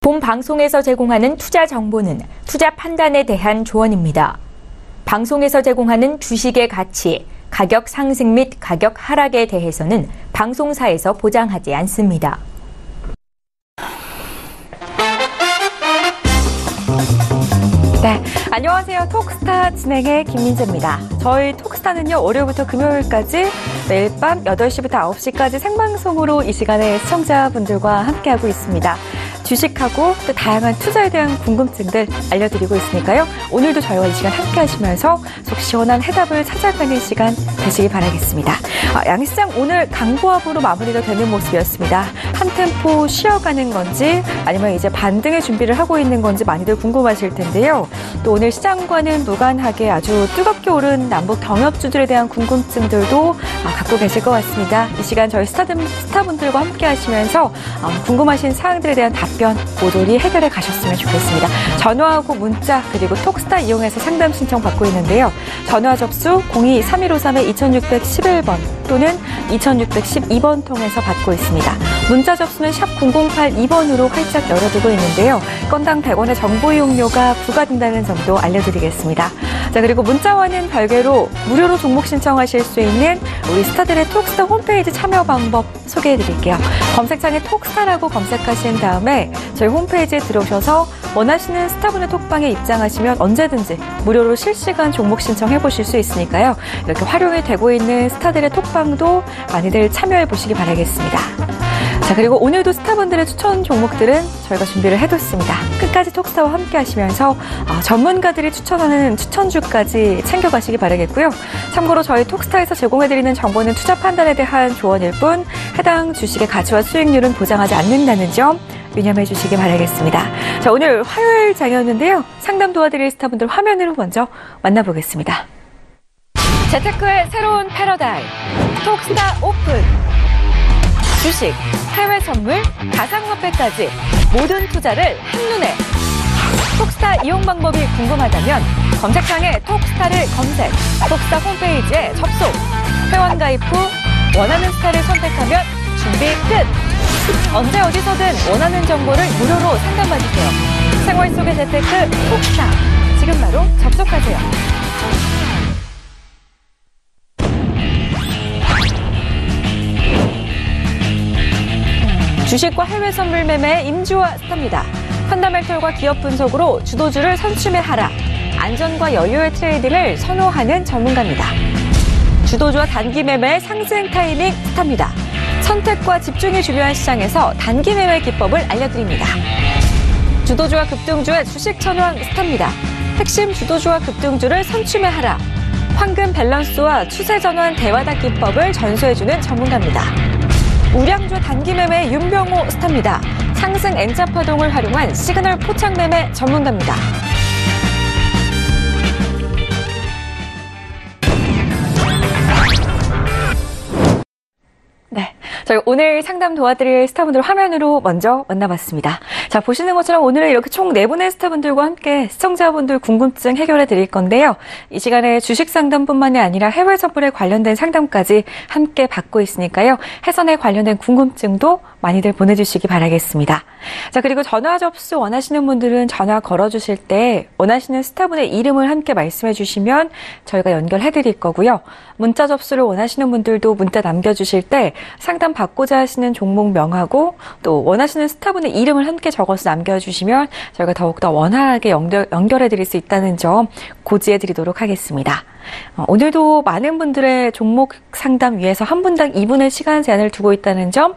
본 방송에서 제공하는 투자 정보는 투자 판단에 대한 조언입니다. 방송에서 제공하는 주식의 가치, 가격 상승 및 가격 하락에 대해서는 방송사에서 보장하지 않습니다. 네, 안녕하세요. 톡스타 진행의 김민재입니다. 저희 톡스타는요, 월요일부터 금요일까지 매일 밤 8시부터 9시까지 생방송으로 이 시간에 시청자분들과 함께하고 있습니다. 주식하고 또 다양한 투자에 대한 궁금증들 알려드리고 있으니까요. 오늘도 저희와 이 시간 함께 하시면서 속 시원한 해답을 찾아가는 시간 되시기 바라겠습니다. 양시장 오늘 강보합으로 마무리가 되는 모습이었습니다. 한 템포 쉬어가는 건지 아니면 이제 반등의 준비를 하고 있는 건지 많이들 궁금하실 텐데요. 또 오늘 시장과는 무관하게 아주 뜨겁게 오른 남북 경협주들에 대한 궁금증들도 갖고 계실 것 같습니다. 이 시간 저희 스타분들과 함께 하시면서 궁금하신 사항들에 대한 답변 모조리 해결해 가셨으면 좋겠습니다. 전화하고 문자 그리고 톡스타 이용해서 상담 신청 받고 있는데요. 전화 접수 02-3153-2611번 또는 2612번 통해서 받고 있습니다. 문자 접수는 샵 0082번으로 활짝 열어두고 있는데요. 건당 100원의 정보 이용료가 부과된다는 점도 알려드리겠습니다. 자, 그리고 문자와는 별개로 무료로 종목 신청하실 수 있는 우리 스타들의 톡스타 홈페이지 참여 방법 소개해드릴게요. 검색창에 톡스타라고 검색하신 다음에 저희 홈페이지에 들어오셔서 원하시는 스타분의 톡방에 입장하시면 언제든지 무료로 실시간 종목 신청해보실 수 있으니까요. 이렇게 활용이 되고 있는 스타들의 톡방도 많이들 참여해보시기 바라겠습니다. 자, 그리고 오늘도 스타분들의 추천 종목들은 저희가 준비를 해뒀습니다. 끝까지 톡스타와 함께 하시면서 전문가들이 추천하는 추천주까지 챙겨가시기 바라겠고요. 참고로 저희 톡스타에서 제공해드리는 정보는 투자 판단에 대한 조언일 뿐 해당 주식의 가치와 수익률은 보장하지 않는다는 점 유념해 주시기 바라겠습니다. 자, 오늘 화요일 장이었는데요. 상담 도와드릴 스타분들 화면으로 먼저 만나보겠습니다. 재테크의 새로운 패러다임 톡스타 오픈. 주식, 해외 선물, 가상화폐까지 모든 투자를 한눈에. 톡스타 이용 방법이 궁금하다면 검색창에 톡스타를 검색, 톡스타 홈페이지에 접속, 회원 가입 후 원하는 스타를 선택하면 준비 끝! 언제 어디서든 원하는 정보를 무료로 상담받으세요. 생활 속의 재테크 톡스타, 지금 바로 접속하세요. 주식과 해외 선물 매매 임주화 스타입니다. 펀더멘털과 기업 분석으로 주도주를 선취매하라. 안전과 여유의 트레이딩을 선호하는 전문가입니다. 주도주와 단기 매매의 상승 타이밍 스타입니다. 선택과 집중이 중요한 시장에서 단기 매매 기법을 알려드립니다. 주도주와 급등주의 주식 전황 스타입니다. 핵심 주도주와 급등주를 선취매하라. 황금 밸런스와 추세 전환 대화다 기법을 전수해주는 전문가입니다. 우량주 단기 매매 윤병호 스타입니다. 상승 N자 파동을 활용한 시그널 포착 매매 전문가입니다. 네, 저희 오늘 상담 도와드릴 스타분들 화면으로 먼저 만나봤습니다. 자, 보시는 것처럼 오늘은 이렇게 총 4분의 스타분들과 함께 시청자분들 궁금증 해결해 드릴 건데요. 이 시간에 주식 상담뿐만이 아니라 해외 선물에 관련된 상담까지 함께 받고 있으니까요. 해선에 관련된 궁금증도 많이들 보내주시기 바라겠습니다. 자, 그리고 전화 접수 원하시는 분들은 전화 걸어주실 때 원하시는 스타분의 이름을 함께 말씀해 주시면 저희가 연결해 드릴 거고요. 문자 접수를 원하시는 분들도 문자 남겨주실 때 상담 받고자 하시는 종목명하고 또 원하시는 스타분의 이름을 함께 적어서 남겨주시면 저희가 더욱더 원활하게 연결해 드릴 수 있다는 점 고지해 드리도록 하겠습니다. 오늘도 많은 분들의 종목 상담 위해서 한 분당 2분의 시간 제한을 두고 있다는 점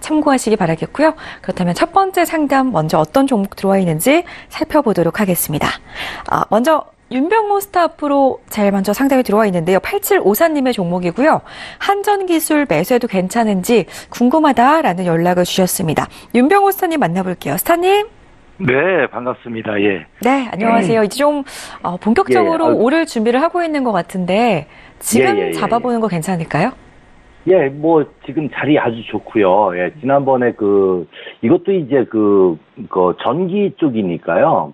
참고하시기 바라겠고요. 그렇다면 첫 번째 상담 먼저 어떤 종목 들어와 있는지 살펴보도록 하겠습니다. 먼저 윤병호 스타 앞으로 제일 먼저 상담이 들어와 있는데요. 8754님의 종목이고요. 한전기술 매수해도 괜찮은지 궁금하다라는 연락을 주셨습니다. 윤병호 스타님 만나볼게요. 스타님. 네, 반갑습니다. 예. 네, 안녕하세요. 이제 좀 본격적으로 오를 준비를 하고 있는 것 같은데 지금 잡아보는 거 괜찮을까요? 예, 뭐 지금 자리 아주 좋고요. 예, 지난번에 이것도 이제 전기 쪽이니까요.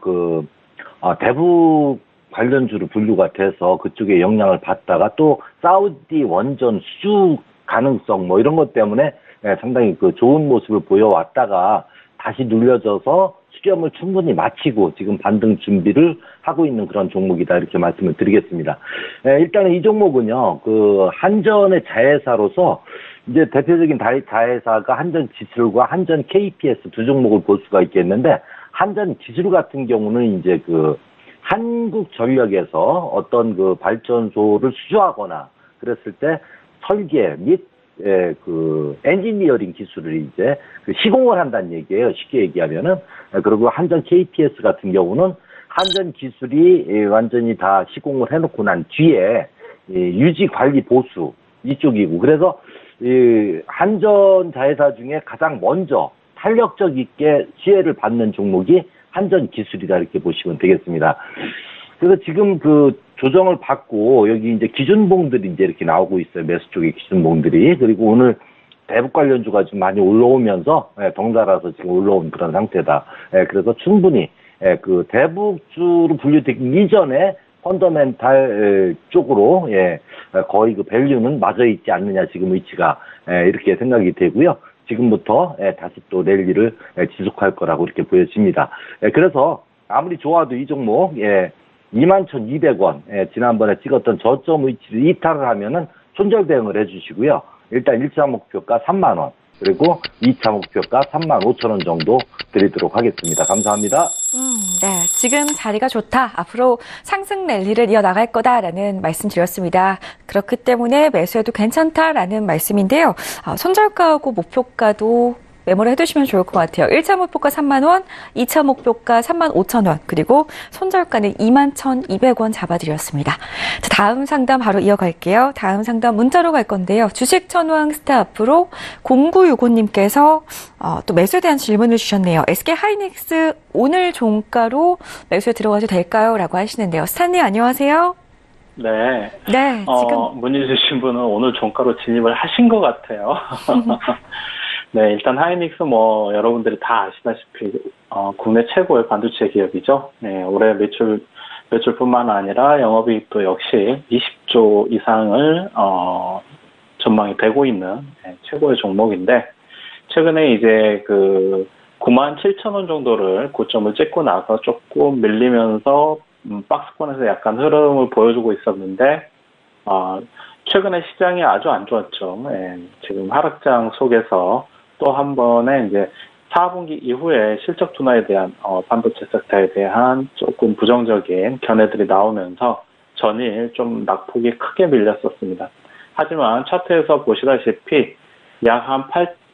대북 관련주로 분류가 돼서 그쪽에 영향을 받다가 또 사우디 원전 수주 가능성 뭐 이런 것 때문에 상당히 좋은 모습을 보여왔다가 다시 눌려져서 수렴을 충분히 마치고 지금 반등 준비를 하고 있는 그런 종목이다 이렇게 말씀을 드리겠습니다. 일단은 이 종목은요, 그 한전의 자회사로서 이제 대표적인 자회사가 한전 지수과 한전 KPS 두 종목을 볼 수가 있겠는데, 한전 지수 같은 경우는 이제 그 한국전력에서 어떤 그 발전소를 수주하거나 그랬을 때 설계 및 그 엔지니어링 기술을 이제 그 시공을 한다는 얘기예요. 쉽게 얘기하면은. 그리고 한전 KPS 같은 경우는 한전 기술이 완전히 다 시공을 해놓고 난 뒤에 유지 관리 보수 이쪽이고, 그래서 이 한전 자회사 중에 가장 먼저 탄력적 있게 시혜를 받는 종목이 한전 기술이다 이렇게 보시면 되겠습니다. 그래서 지금 그 조정을 받고 여기 이제 기준봉들이 이제 이렇게 나오고 있어요. 매수 쪽의 기준봉들이. 그리고 오늘 대북 관련주가 좀 많이 올라오면서 덩달아서 지금 올라온 그런 상태다. 그래서 충분히 그 대북주로 분류되기 이전에 펀더멘탈 쪽으로 거의 그 밸류는 맞아 있지 않느냐 지금 위치가 이렇게 생각이 되고요. 지금부터 다시 또 랠리를 지속할 거라고 이렇게 보여집니다. 그래서 아무리 좋아도 이 종목 21,200원 지난번에 찍었던 저점 위치를 이탈을 하면은 손절 대응을 해주시고요. 일단 1차 목표가 3만 원, 그리고 2차 목표가 35,000원 정도 드리도록 하겠습니다. 감사합니다. 네, 지금 자리가 좋다. 앞으로 상승 랠리를 이어나갈 거다라는 말씀 드렸습니다. 그렇기 때문에 매수해도 괜찮다라는 말씀인데요. 손절가하고 목표가도 메모를 해두시면 좋을 것 같아요. 1차 목표가 3만 원, 2차 목표가 3만 5천 원, 그리고 손절가는 21,200원 잡아드렸습니다. 자, 다음 상담 바로 이어갈게요. 다음 상담 문자로 갈 건데요. 주식 천왕 스타앞으로 0965님께서 또 매수에 대한 질문을 주셨네요. SK 하이닉스 오늘 종가로 매수에 들어가도 될까요? 라고 하시는데요. 스탄님 안녕하세요. 네. 네. 지금 문의 주신 분은 오늘 종가로 진입을 하신 것 같아요. 네, 일단 하이닉스 여러분들이 다 아시다시피 국내 최고의 반도체 기업이죠. 네, 올해 매출뿐만 아니라 영업이익도 역시 20조 이상을 전망이 되고 있는 최고의 종목인데, 최근에 이제 그 97,000원 정도를 고점을 찍고 나서 조금 밀리면서 박스권에서 약간 흐름을 보여주고 있었는데, 최근에 시장이 아주 안 좋았죠. 지금 하락장 속에서 또 한 번에 이제 4분기 이후에 실적 둔화에 대한 반도체 섹터에 대한 조금 부정적인 견해들이 나오면서 전일 좀 낙폭이 크게 밀렸었습니다. 하지만 차트에서 보시다시피 약 한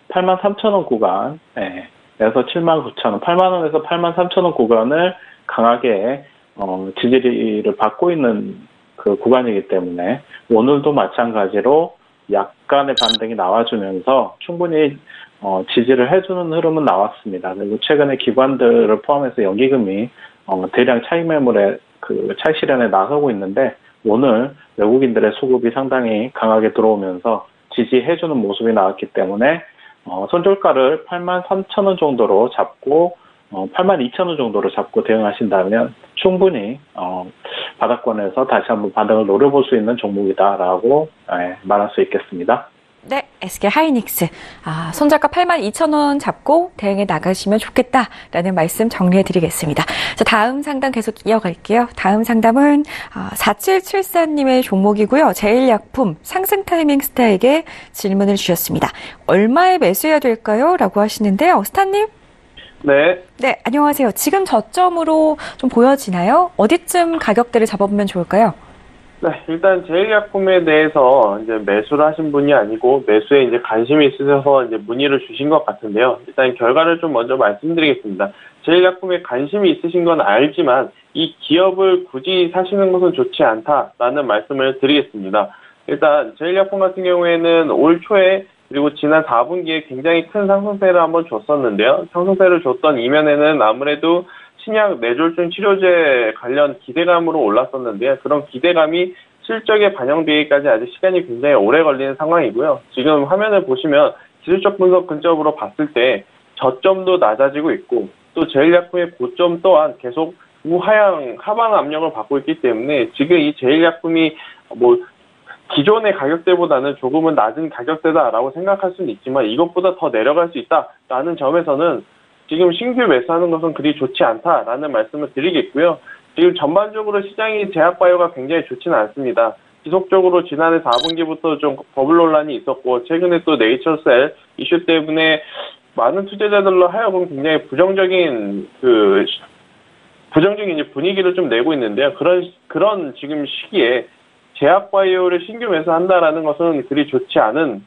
83,000원 구간, 에서 79,000원, 8만원에서 83,000원 구간을 강하게 지지를 받고 있는 그 구간이기 때문에 오늘도 마찬가지로 약간의 반등이 나와주면서 충분히 지지를 해주는 흐름은 나왔습니다. 그리고 최근에 기관들을 포함해서 연기금이 대량 차익 매물에 그 차익 실현에 나서고 있는데, 오늘 외국인들의 수급이 상당히 강하게 들어오면서 지지해주는 모습이 나왔기 때문에 손절가를 83,000원 정도로 잡고 82,000원 정도로 잡고 대응하신다면 충분히 바닥권에서 다시 한번 반등을 노려볼 수 있는 종목이다라고 말할 수 있겠습니다. 네, SK 하이닉스. 손절가 82,000원 잡고 대응해 나가시면 좋겠다라는 말씀 정리해드리겠습니다. 자, 다음 상담 계속 이어갈게요. 다음 상담은 4774님의 종목이고요. 제일약품 상승 타이밍 스타에게 질문을 주셨습니다. 얼마에 매수해야 될까요? 라고 하시는데요. 스타님? 네. 네, 안녕하세요. 지금 저점으로 좀 보여지나요? 어디쯤 가격대를 잡아보면 좋을까요? 네, 일단 제일약품에 대해서 이제 매수를 하신 분이 아니고 매수에 이제 관심이 있으셔서 이제 문의를 주신 것 같은데요. 일단 결과를 좀 먼저 말씀드리겠습니다. 제일약품에 관심이 있으신 건 알지만 이 기업을 굳이 사시는 것은 좋지 않다라는 말씀을 드리겠습니다. 일단 제일약품 같은 경우에는 올 초에 그리고 지난 4분기에 굉장히 큰 상승세를 한번 줬었는데요. 상승세를 줬던 이면에는 아무래도 신약 뇌졸중 치료제 관련 기대감으로 올랐었는데요. 그런 기대감이 실적에 반영되기까지 아직 시간이 굉장히 오래 걸리는 상황이고요. 지금 화면을 보시면 기술적 분석 근접으로 봤을 때 저점도 낮아지고 있고, 또 제일약품의 고점 또한 계속 우하향 하방 압력을 받고 있기 때문에 지금 이 제일약품이 기존의 가격대보다는 조금은 낮은 가격대다라고 생각할 수는 있지만 이것보다 더 내려갈 수 있다라는 점에서는 지금 신규 매수하는 것은 그리 좋지 않다라는 말씀을 드리겠고요. 지금 전반적으로 시장이 제약바이오가 굉장히 좋지는 않습니다. 지속적으로 지난해 4분기부터 좀 버블 논란이 있었고 최근에 또 네이처셀 이슈 때문에 많은 투자자들로 하여금 굉장히 부정적인 이제 분위기를 좀 내고 있는데요. 그런 지금 시기에 제약바이오를 신규 매수한다라는 것은 그리 좋지 않은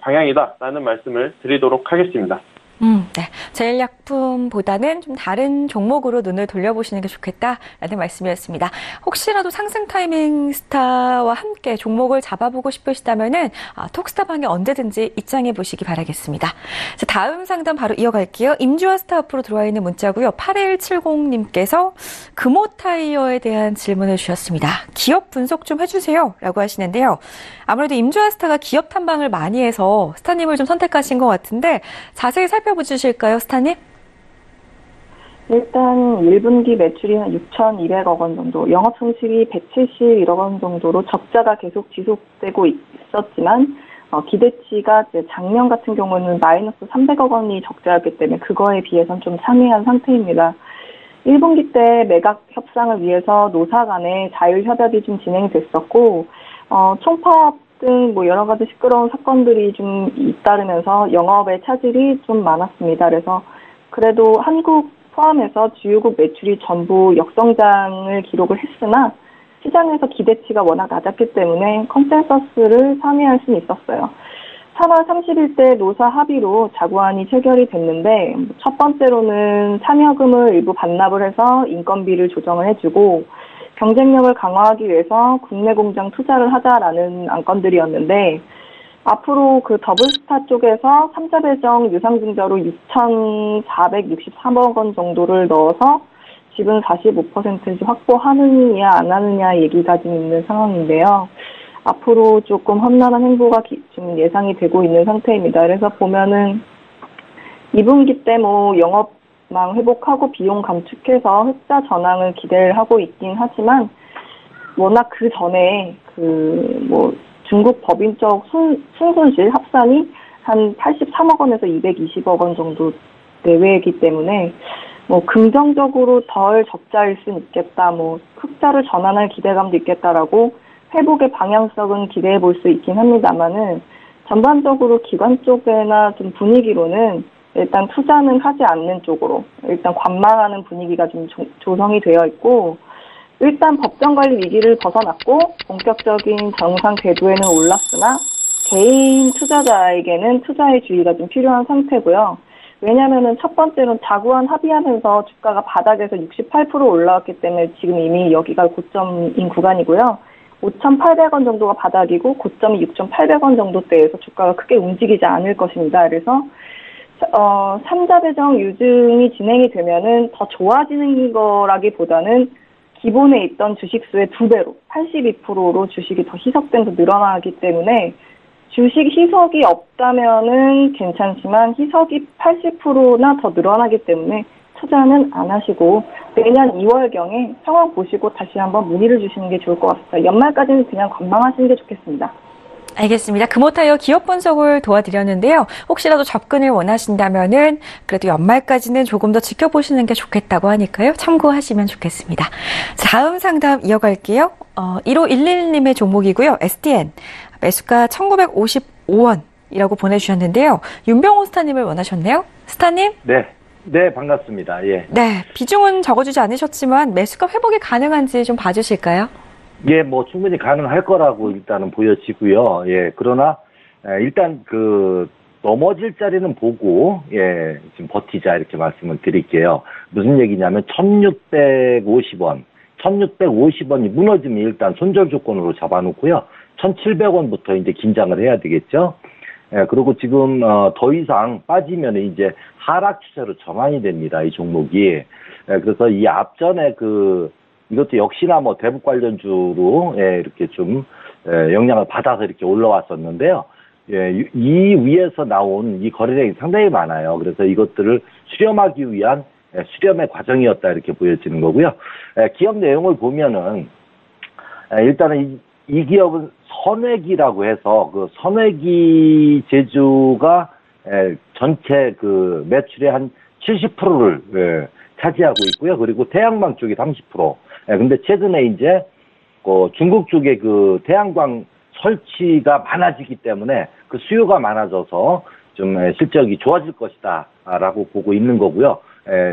방향이다라는 말씀을 드리도록 하겠습니다. 네. 제일약품보다는 좀 다른 종목으로 눈을 돌려보시는 게 좋겠다라는 말씀이었습니다. 혹시라도 상승 타이밍 스타와 함께 종목을 잡아보고 싶으시다면은 톡스타방에 언제든지 입장해 보시기 바라겠습니다. 자, 다음 상담 바로 이어갈게요. 임주아 스타 앞으로 들어와 있는 문자고요. 8170님께서 금호타이어에 대한 질문을 주셨습니다. 기업 분석 좀 해주세요 라고 하시는데요. 아무래도 임주아 스타가 기업 탐방을 많이 해서 스타님을 좀 선택하신 것 같은데 자세히 살펴보실까요, 스타님? 일단 1분기 매출이 한 6,200억 원 정도, 영업 손실이 171억 원 정도로 적자가 계속 지속되고 있었지만 기대치가 이제 작년 같은 경우는 마이너스 300억 원이 적자였기 때문에 그거에 비해서는 좀 상회한 상태입니다. 1분기 때 매각 협상을 위해서 노사 간의 자율 협약이 좀 진행이 됐었고 총파업 등 뭐 여러 가지 시끄러운 사건들이 좀 잇따르면서 영업의 차질이 좀 많았습니다. 그래서 그래도 한국 포함해서 주요국 매출이 전부 역성장을 기록을 했으나 시장에서 기대치가 워낙 낮았기 때문에 컨센서스를 상회할 수는 있었어요. 3월 30일 때 노사 합의로 자구안이 체결이 됐는데 첫 번째로는 참여금을 일부 반납을 해서 인건비를 조정을 해주고 경쟁력을 강화하기 위해서 국내 공장 투자를 하자라는 안건들이었는데 앞으로 그 더블스타 쪽에서 3자 배정 유상증자로 6,463억 원 정도를 넣어서 지분 45% 확보하느냐 안 하느냐 얘기가 지금 있는 상황인데요. 앞으로 조금 험난한 행보가 지금 예상이 되고 있는 상태입니다. 그래서 보면은 2분기 때 뭐 영업망 회복하고 비용 감축해서 흑자 전황을 기대를 하고 있긴 하지만 워낙 그 전에 중국 법인적 순손실 합산이 한 83억 원에서 220억 원 정도 내외이기 때문에 긍정적으로 덜 적자일 수는 있겠다, 흑자를 전환할 기대감도 있겠다라고 회복의 방향성은 기대해 볼 수 있긴 합니다만은 전반적으로 기관 쪽이나 좀 분위기로는 일단 투자는 하지 않는 쪽으로 일단 관망하는 분위기가 좀 조성이 되어 있고 일단 법정관리 위기를 벗어났고 본격적인 정상 궤도에는 올랐으나 개인 투자자에게는 투자의 주의가 좀 필요한 상태고요. 왜냐하면은 첫 번째로는 자구안 합의하면서 주가가 바닥에서 68% 올라왔기 때문에 지금 이미 여기가 고점인 구간이고요. 5,800원 정도가 바닥이고 고점이 6,800원 정도대에서 주가가 크게 움직이지 않을 것입니다. 그래서 3자 배정 유증이 진행이 되면은 더 좋아지는 거라기보다는 기본에 있던 주식수의 2배로 82%로 주식이 더 희석되면서 늘어나기 때문에 주식 희석이 없다면은 괜찮지만 희석이 80%나 더 늘어나기 때문에 투자는 안 하시고 내년 2월경에 상황 보시고 다시 한번 문의를 주시는 게 좋을 것 같습니다. 연말까지는 그냥 관망하시는 게 좋겠습니다. 알겠습니다. 금호타이어 기업 분석을 도와드렸는데요. 혹시라도 접근을 원하신다면은 그래도 연말까지는 조금 더 지켜보시는 게 좋겠다고 하니까요. 참고하시면 좋겠습니다. 다음 상담 이어갈게요. 1511님의 종목이고요. SDN. 매수가 1955원이라고 보내주셨는데요. 윤병호 스타님을 원하셨네요. 스타님? 네, 반갑습니다. 예. 네, 비중은 적어주지 않으셨지만 매수가 회복이 가능한지 좀 봐주실까요? 예, 충분히 가능할 거라고 일단은 보여지고요. 예, 그러나 일단 넘어질 자리는 보고 지금 버티자 이렇게 말씀을 드릴게요. 무슨 얘기냐면 1,650원이 무너지면 일단 손절 조건으로 잡아놓고요. 1,700원부터 이제 긴장을 해야 되겠죠. 예, 그리고 지금 더 이상 빠지면 이제 하락 추세로 전환이 됩니다. 이 종목이. 예, 그래서 이 앞전에 이것도 역시나 대북 관련주로 이렇게 좀 영향을 받아서 이렇게 올라왔었는데요. 예, 이 위에서 나온 이 거래량이 상당히 많아요. 그래서 이것들을 수렴하기 위한 수렴의 과정이었다 이렇게 보여지는 거고요. 기업 내용을 보면은 일단은 이 기업은 선회기라고 해서 선회기 제조가 전체 매출의 한 70%를 차지하고 있고요. 그리고 태양광 쪽이 30%. 근데 최근에 이제 중국 쪽에 그 태양광 설치가 많아지기 때문에 그 수요가 많아져서 좀 실적이 좋아질 것이다라고 보고 있는 거고요.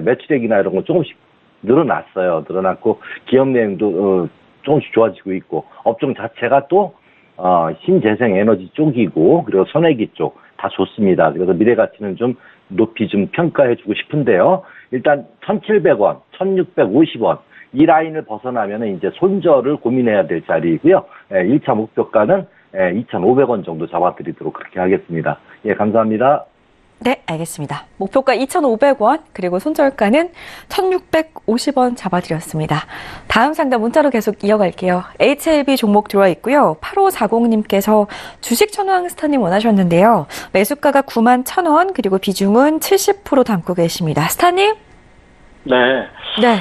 매출액이나 이런 거 조금씩 늘어났어요. 늘어났고 기업 내용도 조금씩 좋아지고 있고 업종 자체가 또 신재생 에너지 쪽이고 그리고 선회기 쪽 다 좋습니다. 그래서 미래 가치는 좀 높이 좀 평가해주고 싶은데요. 일단 1,700원, 1,650원 이 라인을 벗어나면 이제 손절을 고민해야 될 자리이고요. 1차 목표가는 2,500원 정도 잡아드리도록 그렇게 하겠습니다. 예, 감사합니다. 네, 알겠습니다. 목표가 2,500원, 그리고 손절가는 1,650원 잡아드렸습니다. 다음 상담 문자로 계속 이어갈게요. HLB 종목 들어와 있고요. 8540님께서 주식 천왕 스타님 원하셨는데요. 매수가가 91,000원, 그리고 비중은 70% 담고 계십니다. 스타님? 네. 네.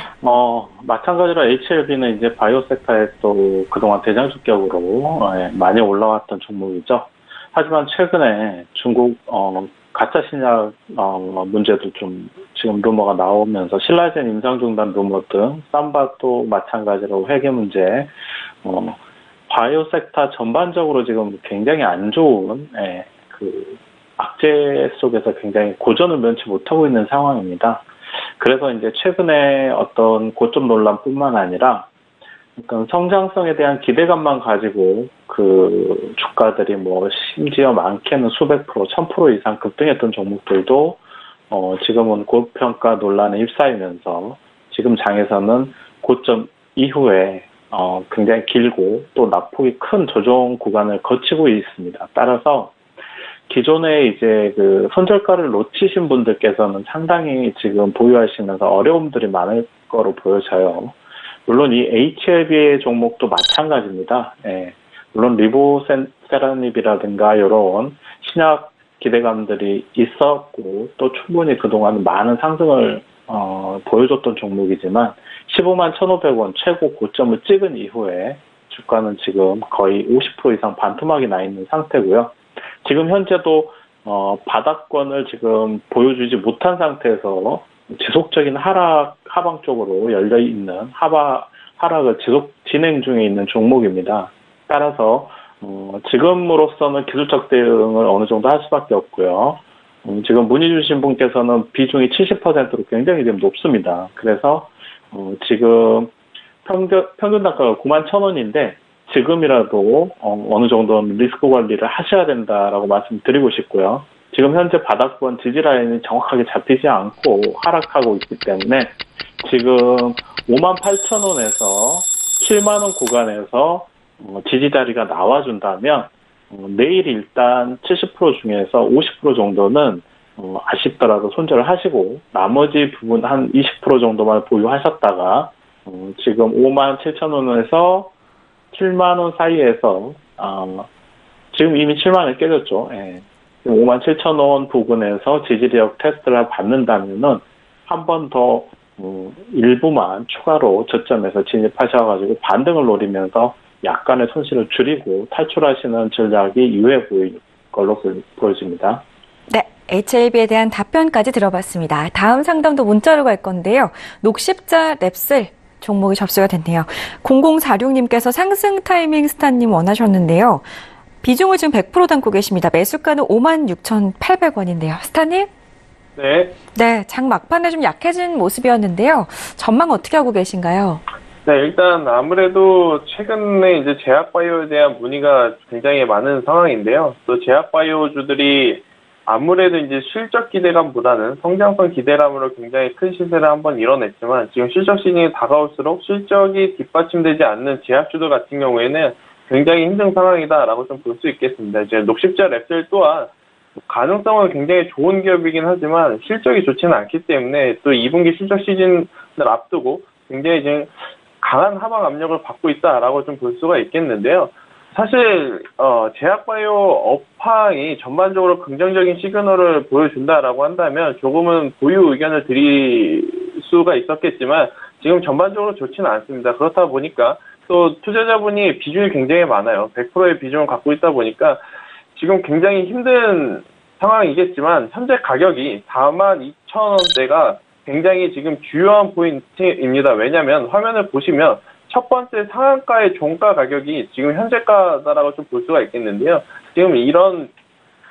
마찬가지로 HLB는 이제 바이오 섹터에 또 그동안 대장주격으로 많이 올라왔던 종목이죠. 하지만 최근에 중국, 가짜 신약 문제도 좀 지금 루머가 나오면서 신라젠 임상 중단 루머 등 삼바도 마찬가지로 회계 문제, 바이오 섹터 전반적으로 지금 굉장히 안 좋은 그 악재 속에서 굉장히 고전을 면치 못하고 있는 상황입니다. 그래서 이제 최근에 어떤 고점 논란뿐만 아니라 그러니까 성장성에 대한 기대감만 가지고 그 주가들이 뭐 심지어 많게는 수백 프로, 1000% 이상 급등했던 종목들도 지금은 고평가 논란에 휩싸이면서 지금 장에서는 고점 이후에 굉장히 길고 또 낙폭이 큰 조정 구간을 거치고 있습니다. 따라서 기존에 이제 그 손절가를 놓치신 분들께서는 상당히 지금 보유하시면서 어려움들이 많을 거로 보여져요. 물론 이 HLB의 종목도 마찬가지입니다. 물론 리보세라닙이라든가 이런 신약 기대감들이 있었고 또 충분히 그동안 많은 상승을 보여줬던 종목이지만 151,500원 최고 고점을 찍은 이후에 주가는 지금 거의 50% 이상 반토막이 나 있는 상태고요. 지금 현재도 바닥권을 지금 보여주지 못한 상태에서 지속적인 하방 쪽으로 열려 있는 하락을 진행 중에 있는 종목입니다. 따라서 지금으로서는 기술적 대응을 어느 정도 할 수밖에 없고요. 지금 문의 주신 분께서는 비중이 70%로 굉장히 지금 높습니다. 그래서 지금 평균 단가가 91,000원인데 지금이라도 어느 정도는 리스크 관리를 하셔야 된다라고 말씀드리고 싶고요. 지금 현재 바닥권 지지 라인이 정확하게 잡히지 않고 하락하고 있기 때문에 지금 58,000원에서 7만원 구간에서 지지 자리가 나와준다면 내일 일단 70% 중에서 50% 정도는 아쉽더라도 손절을 하시고 나머지 부분 한 20% 정도만 보유하셨다가 지금 57,000원에서 7만원 사이에서 지금 이미 7만원 깨졌죠. 57,000원 부근에서 지지력 테스트를 받는다면은 한 번 더 일부만 추가로 저점에서 진입하셔가지고 반등을 노리면서 약간의 손실을 줄이고 탈출하시는 전략이 유효해 보일 걸로 보여집니다. 네, HLB에 대한 답변까지 들어봤습니다. 다음 상담도 문자로 갈 건데요. 녹십자 랩셀 종목이 접수가 됐네요. 0046님께서 상승 타이밍 스타님 원하셨는데요. 비중을 지금 100% 담고 계십니다. 매수가는 56,800원인데요. 스타님? 네. 네, 장 막판에 좀 약해진 모습이었는데요. 전망 어떻게 하고 계신가요? 네, 일단 아무래도 최근에 이제 제약바이오에 대한 문의가 굉장히 많은 상황인데요. 또 제약바이오주들이 아무래도 이제 실적 기대감보다는 성장성 기대감으로 굉장히 큰 시세를 한번 이뤄냈지만 지금 실적 시즌이 다가올수록 실적이 뒷받침되지 않는 제약주들 같은 경우에는 굉장히 힘든 상황이다라고 좀 볼 수 있겠습니다. 이제 녹십자 랩셀 또한 가능성은 굉장히 좋은 기업이긴 하지만 실적이 좋지는 않기 때문에 또 2분기 실적 시즌을 앞두고 굉장히 이제 강한 하방 압력을 받고 있다라고 좀 볼 수가 있겠는데요. 사실 제약바이오 업황이 전반적으로 긍정적인 시그널을 보여준다라고 한다면 조금은 보유 의견을 드릴 수가 있었겠지만 지금 전반적으로 좋지는 않습니다. 그렇다 보니까 또 투자자분이 비중이 굉장히 많아요. 100%의 비중을 갖고 있다 보니까 지금 굉장히 힘든 상황이겠지만 현재 가격이 42,000원대가 굉장히 지금 주요한 포인트입니다. 왜냐하면 화면을 보시면 첫 번째 상한가의 종가 가격이 지금 현재가다라고 좀 볼 수가 있겠는데요. 지금 이런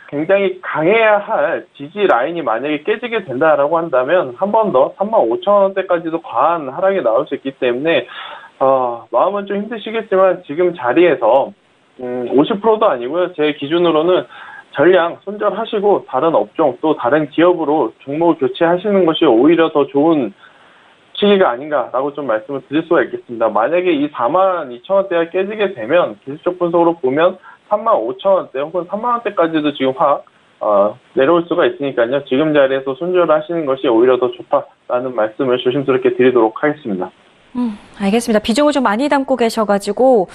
굉장히 강해야 할 지지 라인이 만약에 깨지게 된다라고 한다면 한 번 더 35,000원대까지도 과한 하락이 나올 수 있기 때문에 마음은 좀 힘드시겠지만 지금 자리에서 50%도 아니고요. 제 기준으로는 전량 손절하시고 다른 업종 또 다른 기업으로 종목 교체하시는 것이 오히려 더 좋은 시기가 아닌가라고 좀 말씀을 드릴 수가 있겠습니다. 만약에 이 42,000원대가 깨지게 되면 기술적 분석으로 보면 35,000원대 혹은 3만원대까지도 지금 내려올 수가 있으니까요. 지금 자리에서 손절을 하시는 것이 오히려 더 좋다라는 말씀을 조심스럽게 드리도록 하겠습니다. 알겠습니다. 비중을 좀 많이 담고 계셔가지고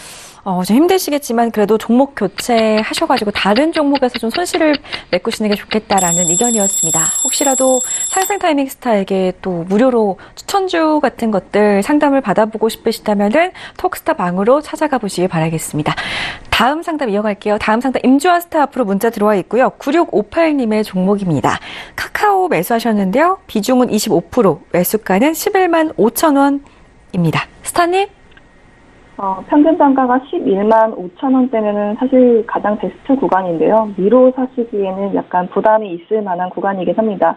좀 힘드시겠지만 그래도 종목 교체하셔가지고 다른 종목에서 좀 손실을 메꾸시는 게 좋겠다라는 의견이었습니다. 혹시라도 상승 타이밍 스타에게 또 무료로 추천주 같은 것들 상담을 받아보고 싶으시다면은 톡스타 방으로 찾아가 보시길 바라겠습니다. 다음 상담 이어갈게요. 다음 상담 임주아스타 앞으로 문자 들어와 있고요. 9658님의 종목입니다. 카카오 매수하셨는데요. 비중은 25%, 매수가는 11만 5천 원입니다. 스타님? 평균 단가가 11만 5천 원대면은 사실 가장 베스트 구간인데요. 미로 사시기에는 약간 부담이 있을 만한 구간이긴 합니다.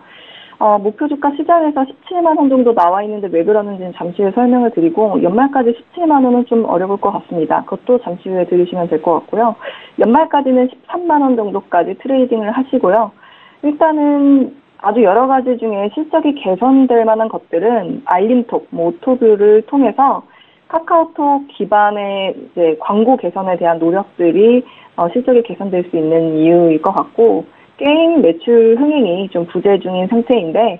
목표 주가 시장에서 17만 원 정도 나와 있는데 왜 그러는지는 잠시 후에 설명을 드리고 연말까지 17만 원은 좀 어려울 것 같습니다. 그것도 잠시 후에 들으시면 될 것 같고요. 연말까지는 13만 원 정도까지 트레이딩을 하시고요. 일단은 아주 여러 가지 중에 실적이 개선될 만한 것들은 알림톡, 오토뷰를 통해서 카카오톡 기반의 이제 광고 개선에 대한 노력들이 실적이 개선될 수 있는 이유일 것 같고, 게임 매출 흥행이 좀 부재 중인 상태인데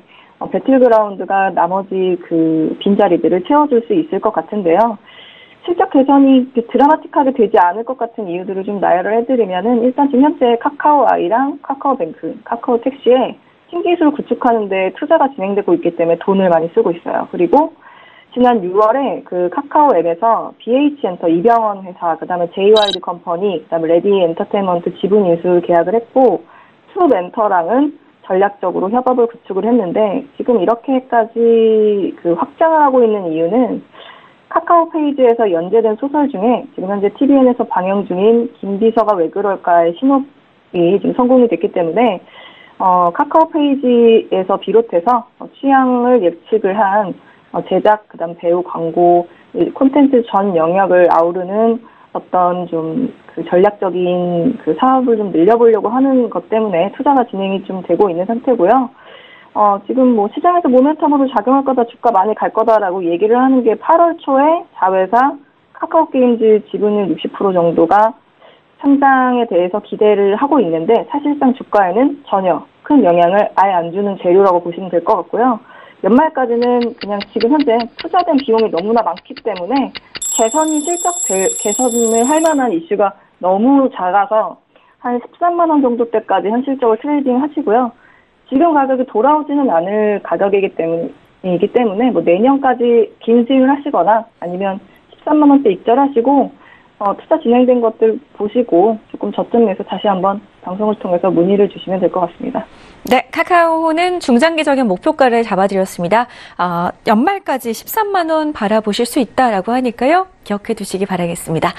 배틀그라운드가 나머지 그 빈자리들을 채워줄 수 있을 것 같은데요. 실적 개선이 드라마틱하게 되지 않을 것 같은 이유들을 좀 나열을 해드리면은 일단 지금 현재 카카오아이랑 카카오뱅크, 카카오택시에 신기술 구축하는 데 투자가 진행되고 있기 때문에 돈을 많이 쓰고 있어요. 그리고 지난 6월에 그 카카오 앱에서 BH엔터 이병헌 회사, 그 다음에 JYD 컴퍼니, 그 다음에 레디 엔터테인먼트 지분 인수 계약을 했고, 투멘터랑은 전략적으로 협업을 구축을 했는데, 지금 이렇게까지 그 확장을 하고 있는 이유는 카카오 페이지에서 연재된 소설 중에 지금 현재 TVN에서 방영 중인 김비서가 왜 그럴까의 신업이 지금 성공이 됐기 때문에 카카오 페이지에서 비롯해서 취향을 예측을 한 제작, 그다음 배우, 광고, 콘텐츠 전 영역을 아우르는 어떤 좀 그 전략적인 그 사업을 좀 늘려보려고 하는 것 때문에 투자가 진행이 좀 되고 있는 상태고요. 지금 뭐 시장에서 모멘텀으로 작용할 거다, 주가 많이 갈 거다라고 얘기를 하는 게 8월 초에 자회사 카카오게임즈 지분율 60% 정도가 상장에 대해서 기대를 하고 있는데 사실상 주가에는 전혀 큰 영향을 아예 안 주는 재료라고 보시면 될 것 같고요. 연말까지는 그냥 지금 현재 투자된 비용이 너무나 많기 때문에 개선을 할 만한 이슈가 너무 작아서 한 13만 원 정도 때까지 현실적으로 트레이딩 하시고요. 지금 가격이 돌아오지는 않을 가격이기 때문에 뭐 내년까지 긴 수익을 하시거나 아니면 13만 원대 입절하시고 투자 진행된 것들 보시고 조금 저점 내서 다시 한번 방송을 통해서 문의를 주시면 될 것 같습니다. 네, 카카오는 중장기적인 목표가를 잡아드렸습니다. 연말까지 13만 원 바라보실 수 있다라고 하니까요. 기억해 두시기 바라겠습니다.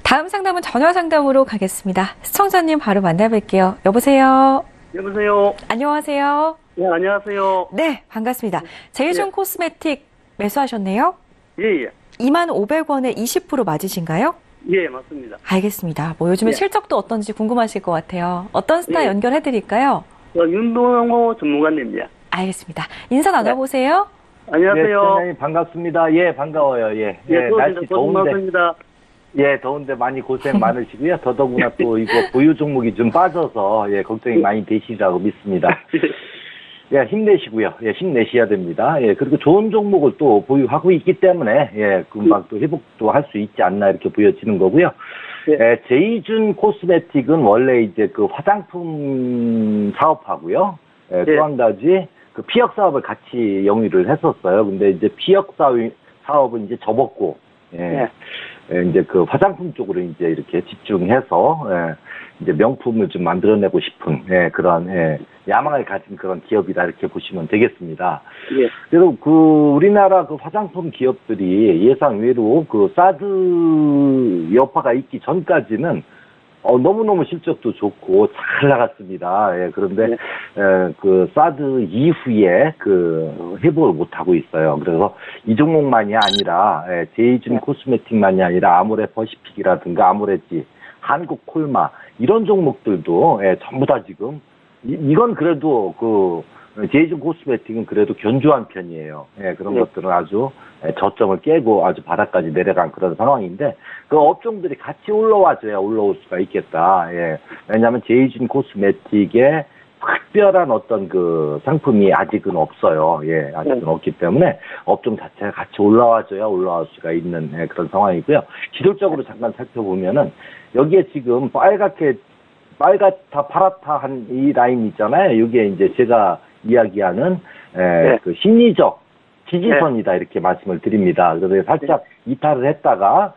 다음 상담은 전화 상담으로 가겠습니다. 시청자님 바로 만나뵐게요. 여보세요. 여보세요. 안녕하세요. 네, 안녕하세요. 네, 반갑습니다. 제일준 코스메틱 매수하셨네요? 예. 25,500원에 20% 맞으신가요? 예, 맞습니다. 알겠습니다. 뭐 요즘에 실적도 어떤지 궁금하실 것 같아요. 어떤 스타 연결해드릴까요? 윤동호 전문가님이요. 알겠습니다. 인사 나눠보세요. 안녕하세요. 네, 반갑습니다. 예, 반가워요. 예, 날씨 더운데. 예, 더운데 많이 고생 많으시고요. 더더구나 또 이거 보유 종목이 좀 빠져서 걱정이 많이 되시라고 믿습니다. 예, 힘내시고요. 예, 힘내셔야 됩니다. 예, 그리고 좋은 종목을 또 보유하고 있기 때문에 금방 또 회복도 할 수 있지 않나 이렇게 보여지는 거고요. 예, 제이준 코스메틱은 원래 이제 그 화장품 사업하고요. 예, 또 한 가지 그 피혁 사업을 같이 영위를 했었어요. 근데 이제 피혁 사업은 이제 접었고, 이제 그 화장품 쪽으로 이제 이렇게 집중해서 이제 명품을 좀 만들어내고 싶은 그런 야망을 가진 그런 기업이다 이렇게 보시면 되겠습니다. 예. 그래서 그 우리나라 그 화장품 기업들이 예상 외로 그 사드 여파가 있기 전까지는 너무너무 실적도 좋고 잘 나갔습니다. 그런데 그 사드 이후에 그 회복을 못하고 있어요. 그래서 이 종목만이 아니라 제이준 코스메틱만이 아니라 아모레 퍼시픽이라든가 아모레지, 한국콜마 이런 종목들도 전부 다 지금 이건 그래도 그 제이준 코스메틱은 그래도 견조한 편이에요. 그런 것들은 아주 저점을 깨고 아주 바닥까지 내려간 그런 상황인데 그 업종들이 같이 올라와줘야 올라올 수가 있겠다. 왜냐하면 제이준 코스메틱의 특별한 어떤 그 상품이 아직은 없어요. 아직은 없기 때문에 업종 자체가 같이 올라와줘야 올라올 수가 있는 그런 상황이고요. 기술적으로 잠깐 살펴보면은 여기에 지금 빨갛다 파랗다 한 이 라인 있잖아요. 이게 이제 제가 이야기하는 그 심리적 지지선이다 이렇게 말씀을 드립니다. 그래서 살짝 이탈을 했다가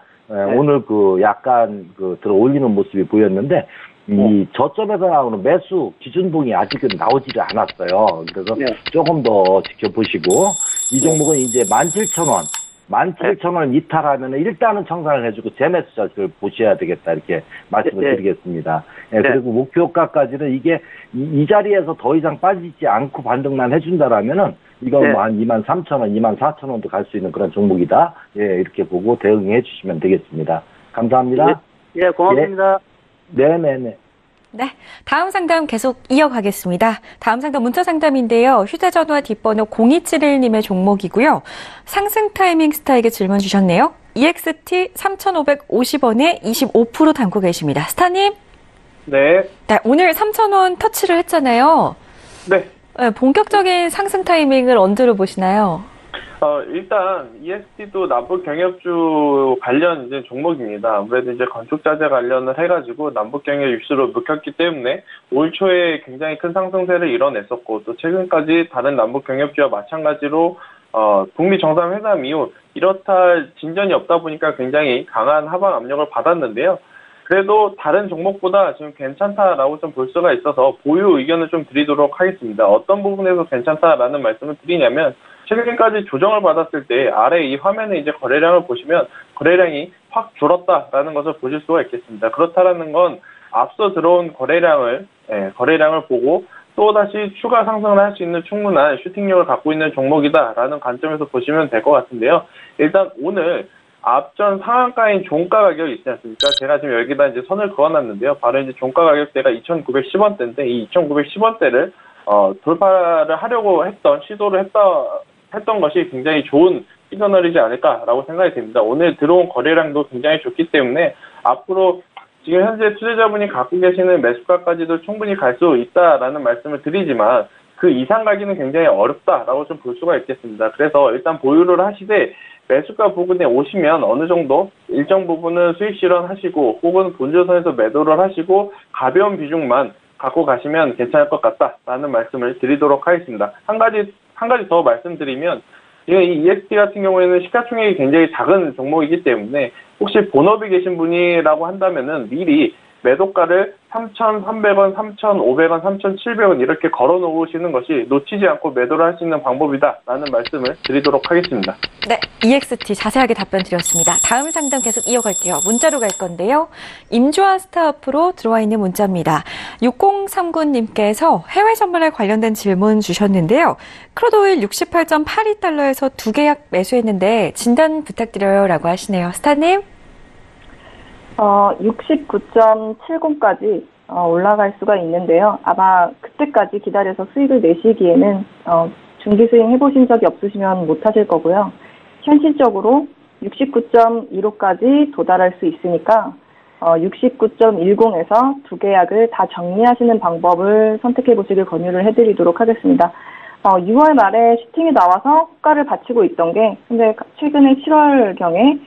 오늘 그 약간 그 들어 올리는 모습이 보였는데 이 저점에서 나오는 매수 기준봉이 아직은 나오지를 않았어요. 그래서 조금 더 지켜보시고 이 종목은 이제 17,000원 이탈하면 일단은 청산을 해주고 재매수 자세를 보셔야 되겠다 이렇게 말씀을 드리겠습니다. 그리고 목표가까지는 이게 이 자리에서 더 이상 빠지지 않고 반등만 해준다라면은 이건 뭐 한 23,000원, 24,000원도 갈 수 있는 그런 종목이다. 이렇게 보고 대응해 주시면 되겠습니다. 감사합니다. 고맙습니다. 네네네. 네, 다음 상담 계속 이어가겠습니다. 다음 상담 문자 상담인데요. 휴대전화 뒷번호 0271님의 종목이고요. 상승 타이밍 스타에게 질문 주셨네요. EXT 3,550원에 25% 담고 계십니다. 스타님? 네. 네, 오늘 3,000원 터치를 했잖아요. 네. 본격적인 상승 타이밍을 언제로 보시나요? 일단 EXT도 남북 경협주 관련 이제 종목입니다. 아무래도 이제 건축자재 관련을 해가지고 남북 경협 이슈로 묶였기 때문에 올 초에 굉장히 큰 상승세를 이뤄냈었고 또 최근까지 다른 남북 경협주와 마찬가지로 북미 정상회담 이후 이렇다 할 진전이 없다 보니까 굉장히 강한 하방 압력을 받았는데요. 그래도 다른 종목보다 지금 괜찮다라고 좀 볼 수가 있어서 보유 의견을 좀 드리도록 하겠습니다. 어떤 부분에서 괜찮다라는 말씀을 드리냐면 최근까지 조정을 받았을 때 아래 이 화면에 이제 거래량을 보시면 거래량이 확 줄었다라는 것을 보실 수가 있겠습니다. 그렇다라는 건 앞서 들어온 거래량을 보고 또 다시 추가 상승을 할 수 있는 충분한 슈팅력을 갖고 있는 종목이다라는 관점에서 보시면 될 것 같은데요. 일단 오늘 앞전 상한가인 종가 가격이 있지 않습니까? 제가 지금 여기다 이제 선을 그어놨는데요. 바로 이제 종가 가격대가 2,910원대인데 이 2,910원대를 돌파를 하려고 시도를 했던 것이 굉장히 좋은 시그널이지 않을까라고 생각이 됩니다. 오늘 들어온 거래량도 굉장히 좋기 때문에 앞으로 지금 현재 투자자분이 갖고 계시는 매수가까지도 충분히 갈 수 있다라는 말씀을 드리지만 그 이상 가기는 굉장히 어렵다라고 좀 볼 수가 있겠습니다. 그래서 일단 보유를 하시되 매수가 부근에 오시면 어느 정도 일정 부분은 수익 실현하시고 혹은 본조선에서 매도를 하시고 가벼운 비중만 갖고 가시면 괜찮을 것 같다라는 말씀을 드리도록 하겠습니다. 한 가지 더 말씀드리면 이 EXT 같은 경우에는 시가총액이 굉장히 작은 종목이기 때문에 혹시 본업이 계신 분이라고 한다면은 미리 매도가를 3,300원, 3,500원, 3,700원 이렇게 걸어 놓으시는 것이 놓치지 않고 매도를 할 수 있는 방법이다라는 말씀을 드리도록 하겠습니다. 네, EXT 자세하게 답변 드렸습니다. 다음 상담 계속 이어갈게요. 문자로 갈 건데요. 임주아 스타업으로 들어와 있는 문자입니다. 6039님께서 해외 선물에 관련된 질문 주셨는데요. 크루드오일 68.82달러에서 두 계약 매수했는데 진단 부탁드려요 라고 하시네요. 스타님? 69.70까지 올라갈 수가 있는데요. 아마 그때까지 기다려서 수익을 내시기에는 중기 수익 해보신 적이 없으시면 못하실 거고요. 현실적으로 69.15까지 도달할 수 있으니까 69.10에서 두 계약을 다 정리하시는 방법을 선택해 보시길 권유를 해드리도록 하겠습니다. 6월 말에 슈팅이 나와서 호가를 받치고 있던 게 근데 최근에 7월경에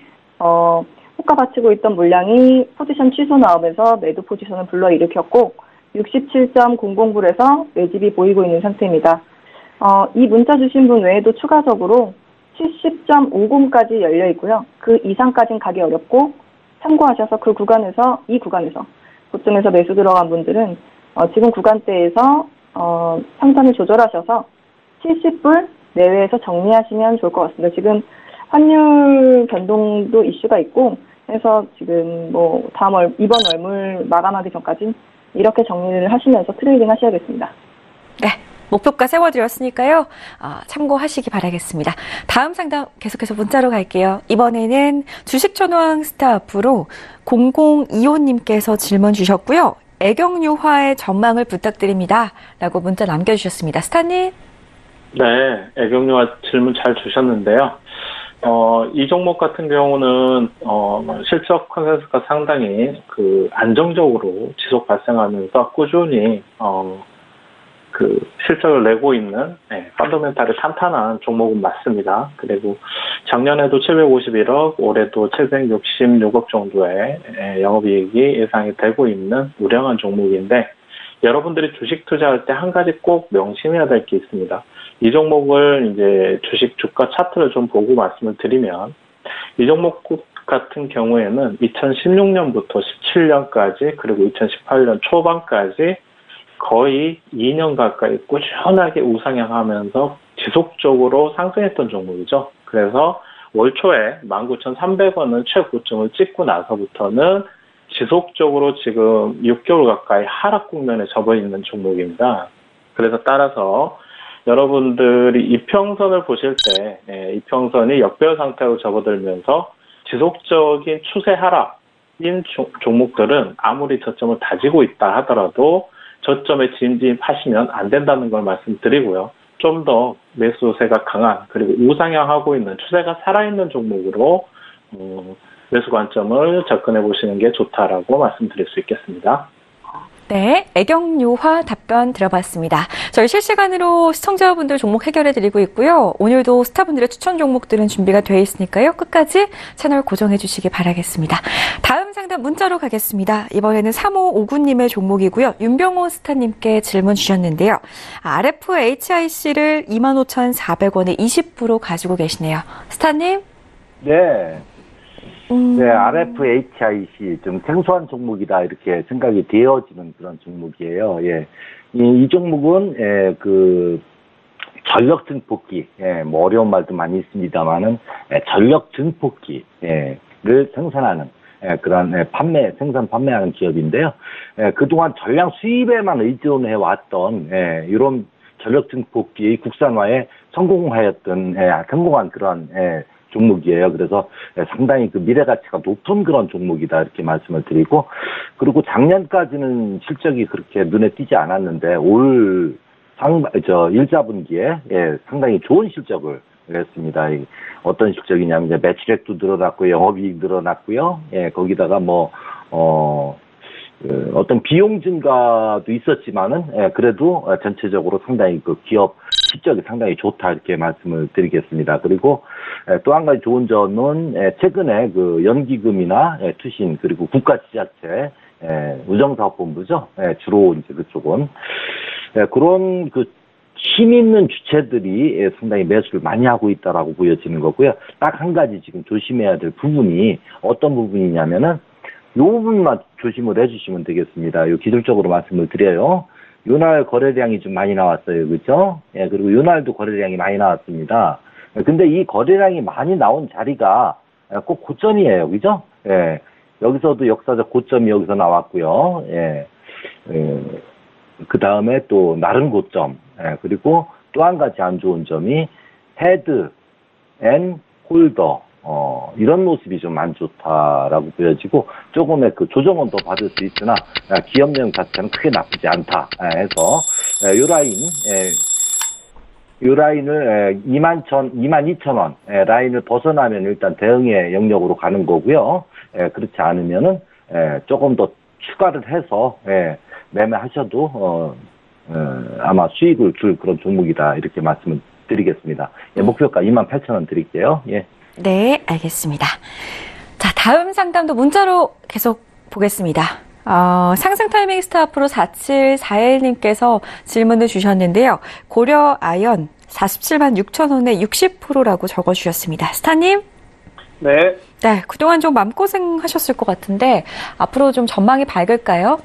호가 받치고 있던 물량이 포지션 취소 나오면서 매도 포지션을 불러일으켰고 67.009에서 매집이 보이고 있는 상태입니다. 이 문자 주신 분 외에도 추가적으로 70.50까지 열려 있고요. 그 이상까지는 가기 어렵고 참고하셔서 이 구간에서 고점에서 매수 들어간 분들은 지금 구간대에서 상단을 조절하셔서 70불 내외에서 정리하시면 좋을 것 같습니다. 지금 환율 변동도 이슈가 있고 해서 지금 뭐 이번 월물 마감하기 전까지 이렇게 정리를 하시면서 트레이딩 하셔야겠습니다. 네. 목표가 세워드렸으니까요. 참고하시기 바라겠습니다. 다음 상담 계속해서 문자로 갈게요. 이번에는 주식촌왕 스타프로 0025님께서 질문 주셨고요. 애경유화의 전망을 부탁드립니다. 라고 문자 남겨주셨습니다. 스타님. 네, 애경유화 질문 잘 주셨는데요. 이 종목 같은 경우는 실적 컨센서스가 상당히 안정적으로 지속 발생하면서 꾸준히 실적을 내고 있는 펀더멘탈이 탄탄한 종목은 맞습니다. 그리고 작년에도 751억, 올해도 766억 정도의 영업이익이 예상이 되고 있는 우량한 종목인데 여러분들이 주식 투자할 때 한 가지 꼭 명심해야 될 게 있습니다. 이 종목을 이제 주식 주가 차트를 좀 보고 말씀을 드리면 이 종목 같은 경우에는 2016년부터 17년까지 그리고 2018년 초반까지 거의 2년 가까이 꾸준하게 우상향하면서 지속적으로 상승했던 종목이죠. 그래서 올 초에 19,300원은 최고점을 찍고 나서부터는 지속적으로 지금 6개월 가까이 하락 국면에 접어 있는 종목입니다. 그래서 따라서 여러분들이 이평선을 보실 때 이평선이 역별 상태로 접어들면서 지속적인 추세 하락인 종목들은 아무리 저점을 다지고 있다 하더라도 저점에 진입하시면 안 된다는 걸 말씀드리고요. 좀 더 매수세가 강한 그리고 우상향하고 있는 추세가 살아있는 종목으로 매수 관점을 접근해 보시는 게 좋다라고 말씀드릴 수 있겠습니다. 네, 애경유화 답변 들어봤습니다. 저희 실시간으로 시청자분들 종목 해결해드리고 있고요. 오늘도 스타분들의 추천 종목들은 준비가 되어 있으니까요. 끝까지 채널 고정해 주시기 바라겠습니다. 다음 상담 문자로 가겠습니다. 이번에는 3559님의 종목이고요. 윤병호 스타님께 질문 주셨는데요. RFHIC를 25,400원에 20% 가지고 계시네요. 스타님? 네. 네, RFHIC 좀 생소한 종목이다 이렇게 생각이 되어지는 그런 종목이에요. 예, 이 종목은 전력 증폭기, 뭐 어려운 말도 많이 있습니다만은 전력 증폭기를 생산하는 그런 생산 판매하는 기업인데요. 그동안 전량 수입에만 의존해 왔던 이런 전력 증폭기의 국산화에 성공한 그런 종목이에요. 그래서 상당히 미래 가치가 높은 그런 종목이다 이렇게 말씀을 드리고, 그리고 작년까지는 실적이 그렇게 눈에 띄지 않았는데 올 1사분기에 상당히 좋은 실적을 냈습니다. 어떤 실적이냐면 이제 매출액도 늘어났고 영업이익 늘어났고요. 거기다가 어떤 비용 증가도 있었지만은 그래도 전체적으로 상당히 기업 실적이 상당히 좋다 이렇게 말씀을 드리겠습니다. 그리고 또 한 가지 좋은 점은 최근에 연기금이나 투신 그리고 국가지자체 우정사업본부죠. 주로 이제 그쪽은 그런 힘 있는 주체들이 상당히 매수를 많이 하고 있다라고 보여지는 거고요. 딱 한 가지 지금 조심해야 될 부분이 어떤 부분이냐면은 이 부분만 조심을 해주시면 되겠습니다. 요 기술적으로 말씀을 드려요. 요날 거래량이 좀 많이 나왔어요. 그죠? 그리고 요날도 거래량이 많이 나왔습니다. 근데 이 거래량이 많이 나온 자리가 꼭 고점이에요. 그죠? 여기서도 역사적 고점이 여기서 나왔고요. 그 다음에 또 나른 고점. 그리고 또 한 가지 안 좋은 점이 헤드 앤 홀더. 이런 모습이 좀 안 좋다라고 보여지고, 조금의 조정은 더 받을 수 있으나, 기업령 자체는 크게 나쁘지 않다 해서, 요 라인을 22,000원 라인을 벗어나면 일단 대응의 영역으로 가는 거고요. 그렇지 않으면은, 조금 더 추가를 해서, 매매하셔도, 아마 수익을 줄 그런 종목이다. 이렇게 말씀을 드리겠습니다. 목표가 28,000원 드릴게요. 예. 네, 알겠습니다. 자, 다음 상담도 문자로 계속 보겠습니다. 상승 타이밍 스탑 앞으로 4741님께서 질문을 주셨는데요. 고려 아연 47만 6천 원에 60%라고 적어주셨습니다. 스타님? 네. 네, 그동안 좀 마음고생하셨을 것 같은데 앞으로 좀 전망이 밝을까요?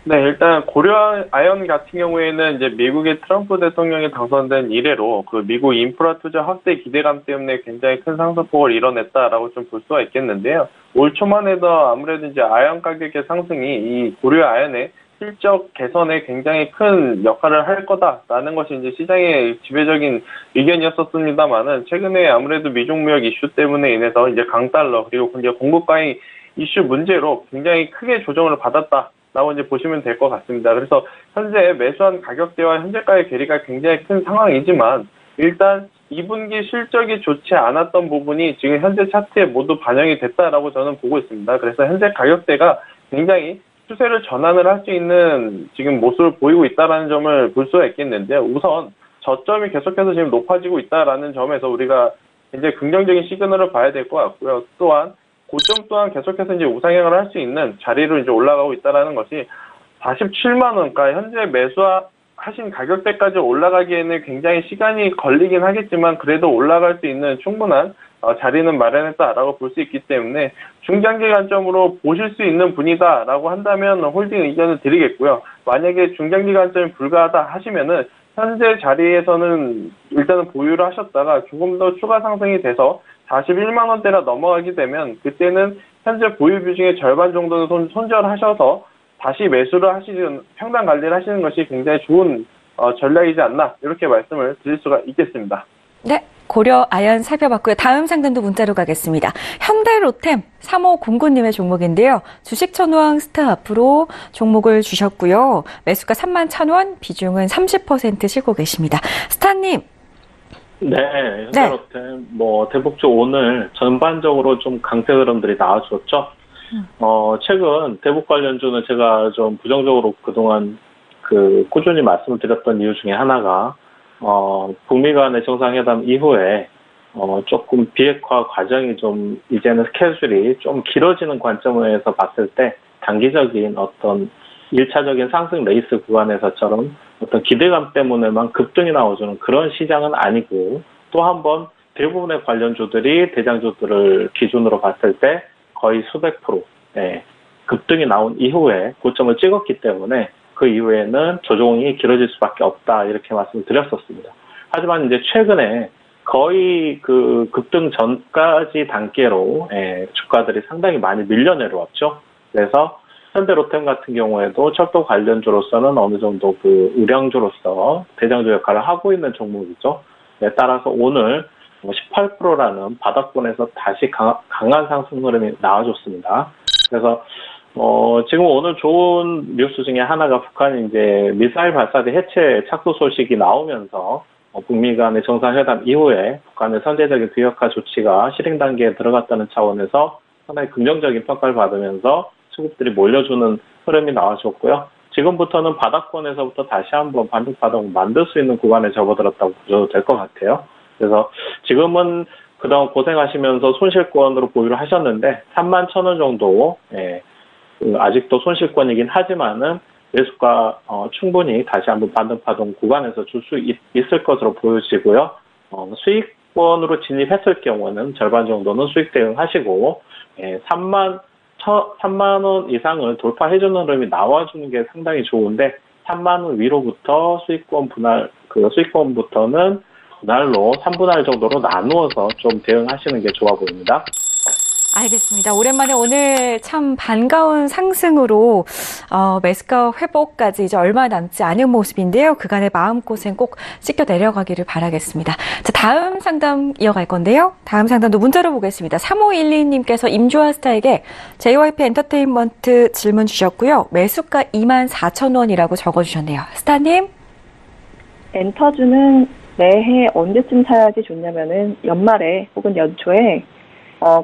네, 일단 고려 아연 같은 경우에는 이제 미국의 트럼프 대통령이 당선된 이래로 그 미국 인프라 투자 확대 기대감 때문에 굉장히 큰 상승폭을 이뤄냈다라고 좀 볼 수가 있겠는데요. 올 초만 해도 아무래도 이제 아연 가격의 상승이 이 고려 아연의 실적 개선에 굉장히 큰 역할을 할 거다라는 것이 이제 시장의 지배적인 의견이었었습니다만은 최근에 아무래도 미중 무역 이슈 때문에 인해서 이제 강달러 그리고 이제 공급 과잉 이슈 문제로 굉장히 크게 조정을 받았다라고 이제 보시면 될 것 같습니다. 그래서 현재 매수한 가격대와 현재가의 괴리가 굉장히 큰 상황이지만 일단 2분기 실적이 좋지 않았던 부분이 지금 현재 차트에 모두 반영이 됐다라고 저는 보고 있습니다. 그래서 현재 가격대가 굉장히 추세를 전환을 할 수 있는 지금 모습을 보이고 있다는 점을 볼 수가 있겠는데요. 우선 저점이 계속해서 지금 높아지고 있다는 점에서 우리가 굉장히 긍정적인 시그널을 봐야 될 것 같고요. 또한 고점 또한 계속해서 이제 우상향을 할 수 있는 자리로 이제 올라가고 있다는 것이 47만 원가 현재 매수하신 가격대까지 올라가기에는 굉장히 시간이 걸리긴 하겠지만 그래도 올라갈 수 있는 충분한 자리는 마련했다라고 볼 수 있기 때문에 중장기 관점으로 보실 수 있는 분이다라고 한다면 홀딩 의견을 드리겠고요. 만약에 중장기 관점이 불가하다 하시면은 현재 자리에서는 일단은 보유를 하셨다가 조금 더 추가 상승이 돼서 41만 원대나 넘어가게 되면 그때는 현재 보유비 중에 절반 정도는 손절하셔서 다시 매수를 하시는 평단 관리를 하시는 것이 굉장히 좋은 전략이지 않나 이렇게 말씀을 드릴 수가 있겠습니다. 네, 고려 아연 살펴봤고요. 다음 상담도 문자로 가겠습니다. 현대로템 3509님의 종목인데요. 주식 천왕 스타 앞으로 종목을 주셨고요. 매수가 3만 1,000원, 비중은 30% 실고 계십니다. 스타님. 네, 현대로템 대북주 오늘 전반적으로 좀 강세 흐름들이 나와줬죠. 최근 대북 관련주는 제가 좀 부정적으로 그동안 꾸준히 말씀을 드렸던 이유 중에 하나가 북미 간의 정상회담 이후에 조금 비핵화 과정이 좀 이제는 스케줄이 좀 길어지는 관점에서 봤을 때 단기적인 어떤 1차적인 상승 레이스 구간에서처럼 어떤 기대감 때문에만 급등이 나오주는 그런 시장은 아니고 또 한 번 대부분의 관련주들이 대장주들을 기준으로 봤을 때 거의 수백 프로 급등이 나온 이후에 고점을 찍었기 때문에 그 이후에는 조정이 길어질 수밖에 없다 이렇게 말씀을 드렸었습니다. 하지만 이제 최근에 거의 그 급등 전까지 단계로 주가들이 상당히 많이 밀려 내려왔죠. 그래서 현대로템 같은 경우에도 철도 관련주로서는 어느 정도 그 우량주로서 대장주 역할을 하고 있는 종목이죠. 따라서 오늘 18%라는 바닥권에서 다시 강한 상승 흐름이 나와줬습니다. 그래서 지금 오늘 좋은 뉴스 중에 하나가 북한이 이제 미사일 발사대 해체 착수 소식이 나오면서 북미 간의 정상회담 이후에 북한의 선제적인 비핵화 조치가 실행 단계에 들어갔다는 차원에서 상당히 긍정적인 평가를 받으면서 수급들이 몰려주는 흐름이 나와줬고요. 지금부터는 바닥권에서부터 다시 한번 반등바닥을 만들 수 있는 구간에 접어들었다고 보셔도 될 것 같아요. 그래서 지금은 그동안 고생하시면서 손실권으로 보유를 하셨는데 31,000원 정도 아직도 손실권이긴 하지만은 매수가 충분히 다시 한번 반등파동 구간에서 줄 수 있을 것으로 보여지고요. 수익권으로 진입했을 경우는 절반 정도는 수익 대응하시고 3만 원 이상을 돌파해주는 흐름이 나와주는 게 상당히 좋은데 3만 원 위로부터 수익권 분할 수익권부터는 분할로 3분할 정도로 나누어서 좀 대응하시는 게 좋아 보입니다. 알겠습니다. 오랜만에 오늘 참 반가운 상승으로 매수가 회복까지 이제 얼마 남지 않은 모습인데요. 그간의 마음고생 꼭 씻겨 내려가기를 바라겠습니다. 자, 다음 상담 이어갈 건데요. 다음 상담도 문자로 보겠습니다. 3512님께서 임주아 스타에게 JYP 엔터테인먼트 질문 주셨고요. 매수가 24,000원이라고 적어주셨네요. 스타님. 엔터주는 매해 언제쯤 사야지 좋냐면은 연말에 혹은 연초에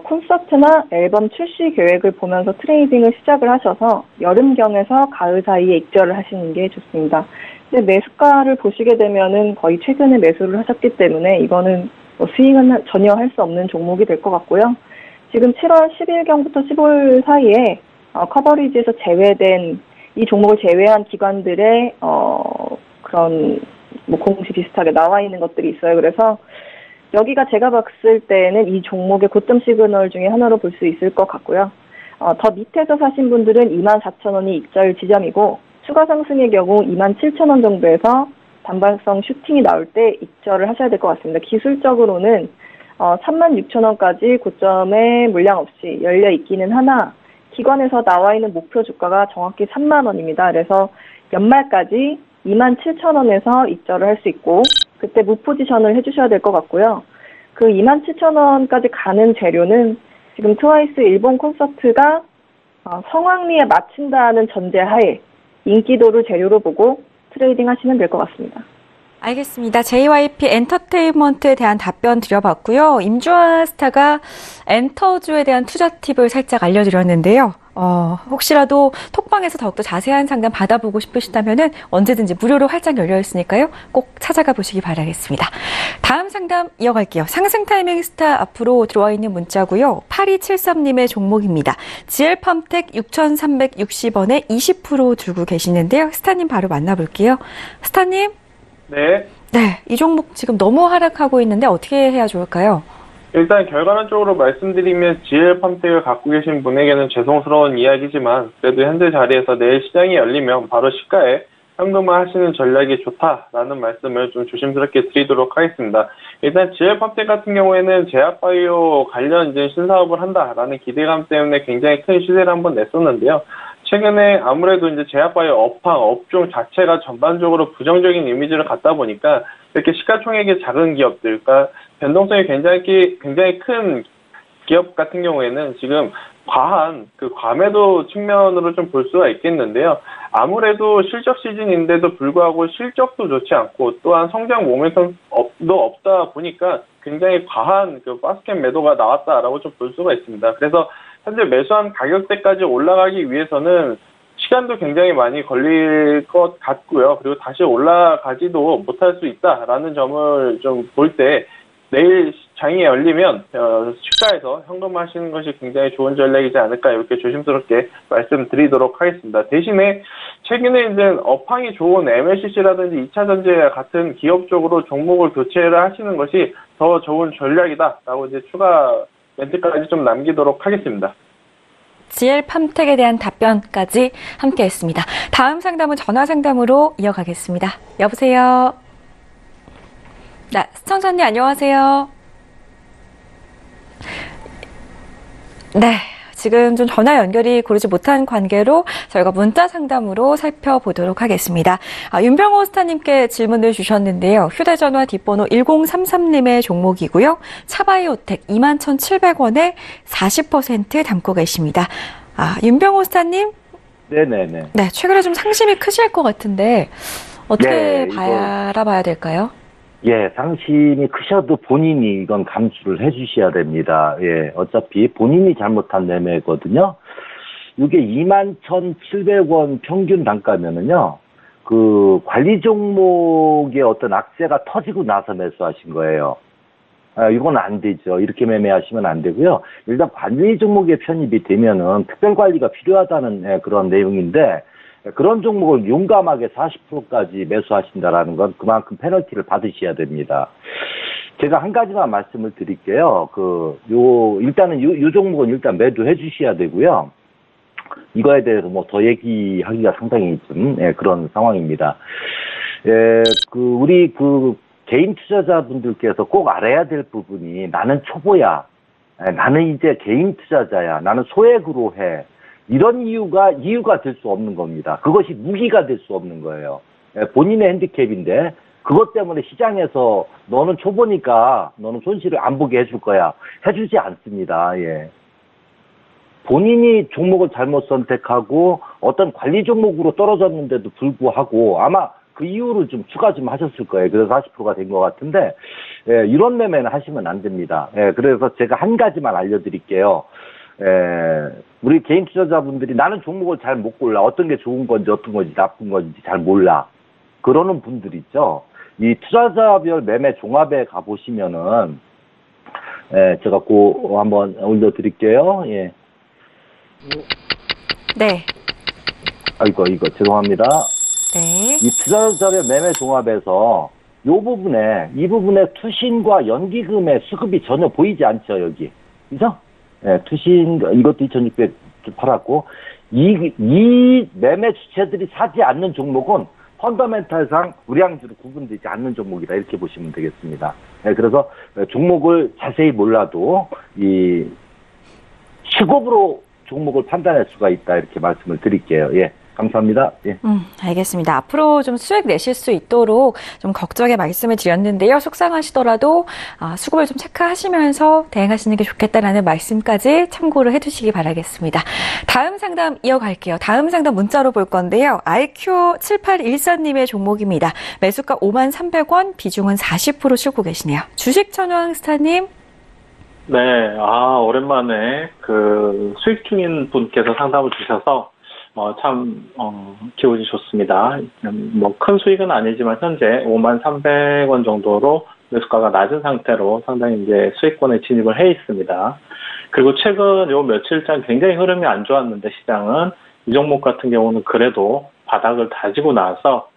콘서트나 앨범 출시 계획을 보면서 트레이딩을 시작을 하셔서 여름경에서 가을 사이에 익절을 하시는 게 좋습니다. 근데 매수가를 보시게 되면은 거의 최근에 매수를 하셨기 때문에 이거는 수익은 전혀 할 수 없는 종목이 될 것 같고요. 지금 7월 10일경부터 15일 사이에 커버리지에서 제외된 이 종목을 제외한 기관들의 그런 뭐 공시 비슷하게 나와 있는 것들이 있어요. 그래서 여기가 제가 봤을 때는 이 종목의 고점 시그널 중에 하나로 볼 수 있을 것 같고요. 더 밑에서 사신 분들은 24,000원이 입절 지점이고 추가 상승의 경우 27,000원 정도에서 단발성 슈팅이 나올 때 입절을 하셔야 될 것 같습니다. 기술적으로는 36,000원까지 고점에 물량 없이 열려 있기는 하나 기관에서 나와 있는 목표 주가가 정확히 3만 원입니다. 그래서 연말까지 27,000원에서 입절을 할 수 있고 그때 무포지션을 해주셔야 될 것 같고요. 그 27,000원까지 가는 재료는 지금 트와이스 일본 콘서트가 성황리에 마친다는 전제하에 인기도를 재료로 보고 트레이딩 하시면 될 것 같습니다. 알겠습니다. JYP 엔터테인먼트에 대한 답변 드려봤고요. 임주환 스타가 엔터주에 대한 투자 팁을 살짝 알려드렸는데요. 혹시라도 톡방에서 더욱더 자세한 상담 받아보고 싶으시다면 언제든지 무료로 활짝 열려있으니까요. 꼭 찾아가 보시기 바라겠습니다. 다음 상담 이어갈게요. 상승 타이밍 스타 앞으로 들어와 있는 문자고요. 8273님의 종목입니다. GL팜텍 6,360원에 20% 들고 계시는데요. 스타님 바로 만나볼게요. 스타님. 네. 네, 이 종목 지금 너무 하락하고 있는데 어떻게 해야 좋을까요? 일단 결과론적으로 말씀드리면 GL팜텍을 갖고 계신 분에게는 죄송스러운 이야기지만 그래도 현재 자리에서 내일 시장이 열리면 바로 시가에 현금화하시는 전략이 좋다라는 말씀을 좀 조심스럽게 드리도록 하겠습니다. 일단 GL팜텍 같은 경우에는 제약바이오 관련 이제 신사업을 한다라는 기대감 때문에 굉장히 큰 시세를 한번 냈었는데요. 최근에 아무래도 이제 제약바이오 업종 자체가 전반적으로 부정적인 이미지를 갖다 보니까 이렇게 시가총액이 작은 기업들, 그러니까 변동성이 굉장히 큰 기업 같은 경우에는 지금 과한 그 과매도 측면으로 좀 볼 수가 있겠는데요. 아무래도 실적 시즌인데도 불구하고 실적도 좋지 않고 또한 성장 모멘텀도 없다 보니까 굉장히 과한 그 바스켓 매도가 나왔다라고 좀 볼 수가 있습니다. 그래서 현재 매수한 가격대까지 올라가기 위해서는 시간도 굉장히 많이 걸릴 것 같고요. 그리고 다시 올라가지도 못할 수 있다라는 점을 좀 볼 때 내일 장이 열리면 시가에서 현금화하시는 것이 굉장히 좋은 전략이지 않을까 이렇게 조심스럽게 말씀드리도록 하겠습니다. 대신에 최근에 이제 업황이 좋은 MLCC라든지 2차전지 같은 기업 쪽으로 종목을 교체를 하시는 것이 더 좋은 전략이다라고 이제 추가 멘트까지 좀 남기도록 하겠습니다. GL팜텍에 대한 답변까지 함께했습니다. 다음 상담은 전화 상담으로 이어가겠습니다. 여보세요. 네, 시청자님 안녕하세요. 네, 지금 좀 전화 연결이 고르지 못한 관계로 저희가 문자 상담으로 살펴보도록 하겠습니다. 윤병호 스타님께 질문을 주셨는데요. 휴대전화 뒷번호 1033님의 종목이고요. 차바이오텍 21,700원에 40% 담고 계십니다. 윤병호 스타님? 네네네. 네, 최근에 좀 상심이 크실 것 같은데 어떻게 알아봐야 될까요? 예, 상심이 크셔도 본인이 이건 감수를 해주셔야 됩니다. 예, 어차피 본인이 잘못한 매매거든요. 이게 21,700원 평균 단가면은요, 그 관리 종목의 어떤 악재가 터지고 나서 매수하신 거예요. 이건 안 되죠. 이렇게 매매하시면 안 되고요. 일단 관리 종목에 편입이 되면은 특별 관리가 필요하다는 그런 내용인데, 그런 종목을 용감하게 40%까지 매수하신다라는 건 그만큼 페널티를 받으셔야 됩니다. 제가 한 가지만 말씀을 드릴게요. 일단은 요 종목은 일단 매도해 주셔야 되고요. 이거에 대해서 뭐 더 얘기하기가 상당히 좀, 그런 상황입니다. 우리 개인 투자자분들께서 꼭 알아야 될 부분이 나는 초보야. 나는 이제 개인 투자자야. 나는 소액으로 해. 이런 이유가 될 수 없는 겁니다. 그것이 무기가 될 수 없는 거예요. 본인의 핸디캡인데 그것 때문에 시장에서 너는 초보니까 너는 손실을 안 보게 해줄 거야. 해주지 않습니다. 예. 본인이 종목을 잘못 선택하고 어떤 관리 종목으로 떨어졌는데도 불구하고 아마 그 이유를 좀 추가 좀 하셨을 거예요. 그래서 40%가 된 것 같은데, 이런 매매는 하시면 안 됩니다. 그래서 제가 한 가지만 알려드릴게요. 우리 개인 투자자분들이 나는 종목을 잘 못 골라. 어떤 게 좋은 건지 어떤 건지 나쁜 건지 잘 몰라. 그러는 분들 있죠. 이 투자자별 매매 종합에 가보시면은, 제가 한번 올려드릴게요. 예. 네. 이거 죄송합니다. 네. 이 투자자료 매매 종합에서 이 부분에 투신과 연기금의 수급이 전혀 보이지 않죠, 여기. 그죠? 네, 투신, 이것도 2,600 팔았고, 이 매매 주체들이 사지 않는 종목은 펀더멘탈상 우량주로 구분되지 않는 종목이다. 이렇게 보시면 되겠습니다. 네, 그래서 종목을 자세히 몰라도 이 수급으로 종목을 판단할 수가 있다. 이렇게 말씀을 드릴게요. 예. 감사합니다. 예. 알겠습니다. 앞으로 좀 수익 내실 수 있도록 좀 걱정의 말씀을 드렸는데요. 속상하시더라도 수급을 좀 체크하시면서 대응하시는 게 좋겠다라는 말씀까지 참고를 해두시기 바라겠습니다. 다음 상담 이어갈게요. 다음 상담 문자로 볼 건데요. IQ 7814님의 종목입니다. 매수가 53,300원, 비중은 40% 쓰고 계시네요. 주식 천왕 스타님. 네, 오랜만에 수익 중인 분께서 상담을 주셔서 기분이 좋습니다. 큰 수익은 아니지만 현재 53,300원 정도로 매수가가 낮은 상태로 상당히 이제 수익권에 진입을 해 있습니다. 그리고 최근 요 며칠간 굉장히 흐름이 안 좋았는데 시장은 이 종목 같은 경우는 그래도 바닥을 다지고 나서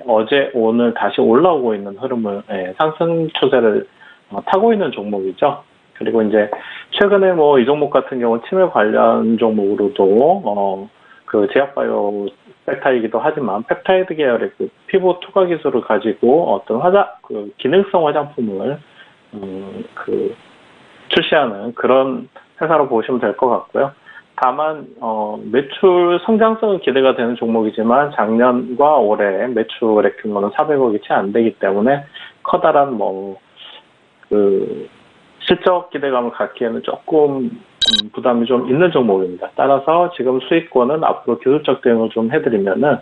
어제 오늘 다시 올라오고 있는 흐름을 상승 추세를 타고 있는 종목이죠. 그리고 이제 최근에 이 종목 같은 경우 치매 관련 종목으로도 제약바이오 섹터이기도 하지만 펩타이드 계열의 피부 투과 기술을 가지고 어떤 기능성 화장품을 출시하는 그런 회사로 보시면 될 것 같고요. 다만 매출 성장성은 기대가 되는 종목이지만 작년과 올해 매출의 규모는 400억이 채 안 되기 때문에 커다란 실적 기대감을 갖기에는 조금 부담이 좀 있는 종목입니다. 따라서 지금 수익권은 앞으로 기술적 대응을 좀 해드리면은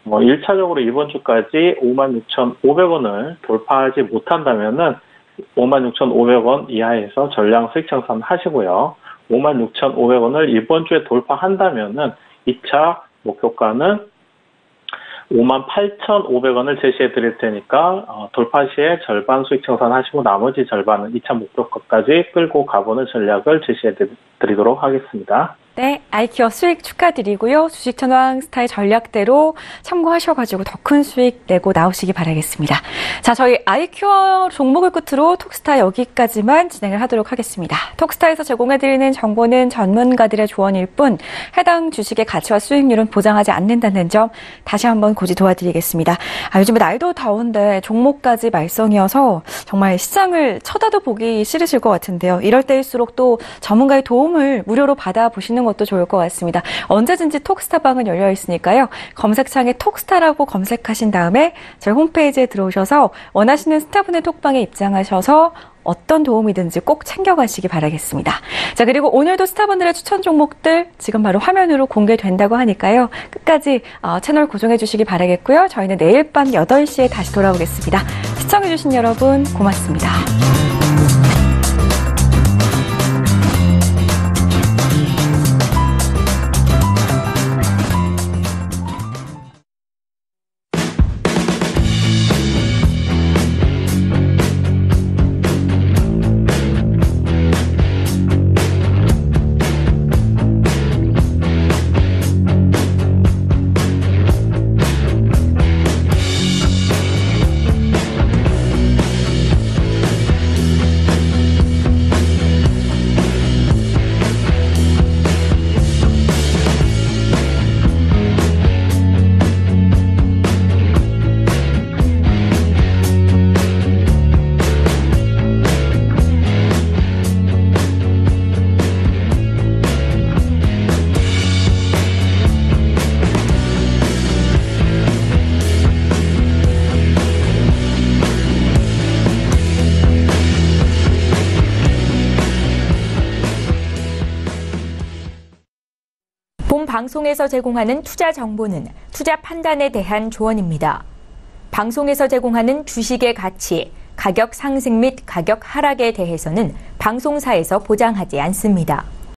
1차적으로 이번 주까지 56,500원을 돌파하지 못한다면은 56,500원 이하에서 전량 수익 청산 하시고요. 56,500원을 이번 주에 돌파한다면은 2차 목표가는 58,500원을 제시해 드릴 테니까 돌파 시에 절반 수익 청산하시고 나머지 절반은 2차 목표가까지 끌고 가보는 전략을 제시해 드리도록 하겠습니다. 네, 아이큐어 수익 축하드리고요. 주식 천왕 스타의 전략대로 참고하셔가지고 더 큰 수익 내고 나오시기 바라겠습니다. 자, 저희 아이큐어 종목을 끝으로 톡스타 여기까지만 진행을 하도록 하겠습니다. 톡스타에서 제공해드리는 정보는 전문가들의 조언일 뿐 해당 주식의 가치와 수익률은 보장하지 않는다는 점 다시 한번 고지 도와드리겠습니다. 요즘에 날도 더운데 종목까지 말썽이어서 정말 시장을 쳐다도 보기 싫으실 것 같은데요. 이럴 때일수록 또 전문가의 도움을 무료로 받아보시는 것도 좋을 것 같습니다. 언제든지 톡스타방은 열려 있으니까요. 검색창에 톡스타라고 검색하신 다음에 저희 홈페이지에 들어오셔서 원하시는 스타분의 톡방에 입장하셔서 어떤 도움이든지 꼭 챙겨가시기 바라겠습니다. 자, 그리고 오늘도 스타분들의 추천 종목들 지금 바로 화면으로 공개된다고 하니까요. 끝까지 채널 고정해 주시기 바라겠고요. 저희는 내일 밤 8시에 다시 돌아오겠습니다. 시청해 주신 여러분 고맙습니다. 본 방송에서 제공하는 투자 정보는 투자 판단에 대한 조언입니다. 방송에서 제공하는 주식의 가치, 가격 상승 및 가격 하락에 대해서는 방송사에서 보장하지 않습니다.